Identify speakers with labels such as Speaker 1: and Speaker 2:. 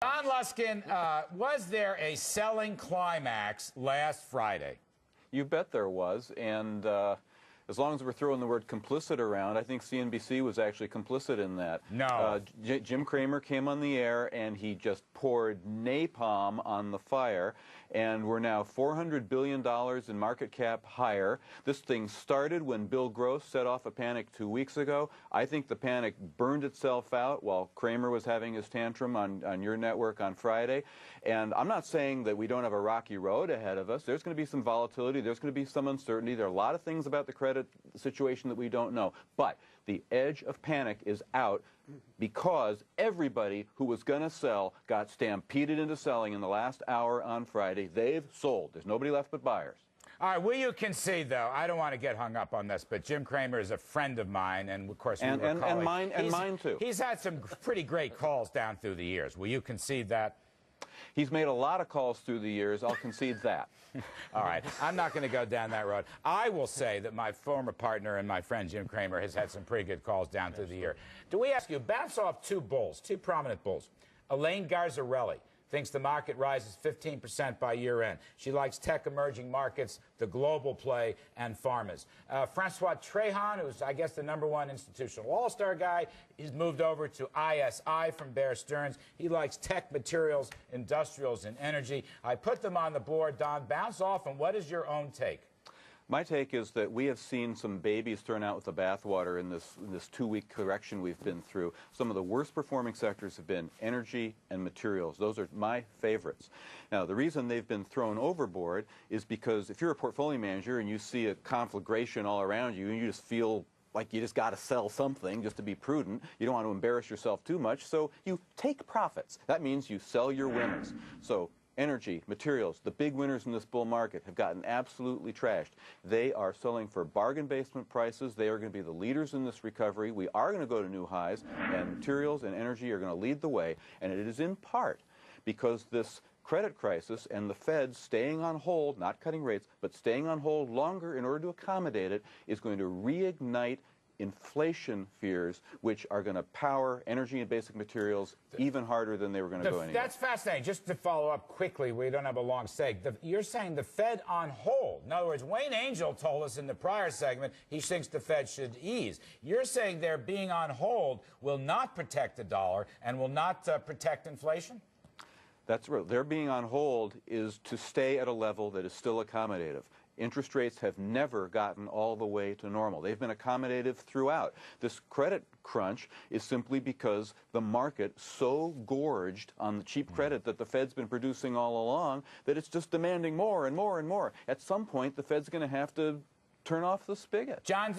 Speaker 1: Don Luskin, was there a selling climax last Friday?
Speaker 2: You bet there was, and as long as we're throwing the word complicit around, I think CNBC was actually complicit in that.
Speaker 1: No.
Speaker 2: Jim Cramer came on the air, and he just poured napalm on the fire, and we're now $400 billion in market cap higher. This thing started when Bill Gross set off a panic 2 weeks ago. I think the panic burned itself out while Cramer was having his tantrum on your network on Friday. And I'm not saying that we don't have a rocky road ahead of us. There's going to be some volatility. There's going to be some uncertainty. There are a lot of things about the credit situation that we don't know. But the edge of panic is out because everybody who was going to sell got stampeded into selling in the last hour on Friday. They've sold. There's nobody left but buyers.
Speaker 1: All right, will you concede, though? I don't want to get hung up on this, but Jim Cramer is a friend of mine, and of course,
Speaker 2: and mine too.
Speaker 1: He's had some pretty great calls down through the years. Will you concede that?
Speaker 2: He's made a lot of calls through the years. I'll concede that.
Speaker 1: All right. I'm not going to go down that road. I will say that my former partner and my friend Jim Cramer has had some pretty good calls down through the year. Do we ask you, bounce off two prominent bulls. Elaine Garzarelli thinks the market rises 15% by year-end. She likes tech, emerging markets, the global play, and pharmas. Francois Trehan, who's, I guess, the #1 institutional all-star guy, he's moved over to ISI from Bear Stearns. He likes tech, materials, industrials, and energy. I put them on the board. Don, bounce off, and what is your own take?
Speaker 2: My take is that we have seen some babies thrown out with the bathwater in this 2-week correction we've been through. Some of the worst performing sectors have been energy and materials. Those are my favorites. Now, the reason they've been thrown overboard is because if you're a portfolio manager and you see a conflagration all around you and you just feel like you just got to sell something just to be prudent, you don't want to embarrass yourself too much, so you take profits. That means you sell your winners. So energy, materials, the big winners in this bull market have gotten absolutely trashed. They are selling for bargain basement prices. They are going to be the leaders in this recovery. We are going to go to new highs, and materials and energy are going to lead the way. And it is in part because this credit crisis and the Fed staying on hold, not cutting rates, but staying on hold longer in order to accommodate it, is going to reignite inflation fears, which are going to power energy and basic materials even harder than they were going to go anyway.
Speaker 1: That's fascinating. Just to follow up quickly, we don't have a long stake. You're saying the Fed on hold. In other words, Wayne Angel told us in the prior segment he thinks the Fed should ease. You're saying their being on hold will not protect the dollar and will not protect inflation?
Speaker 2: That's right. Their being on hold is to stay at a level that is still accommodative. Interest rates have never gotten all the way to normal. They've been accommodative throughout. This credit crunch is simply because the market so gorged on the cheap credit that the Fed's been producing all along that it's just demanding more and more and more. At some point, the Fed's going to have to turn off the spigot.
Speaker 1: John,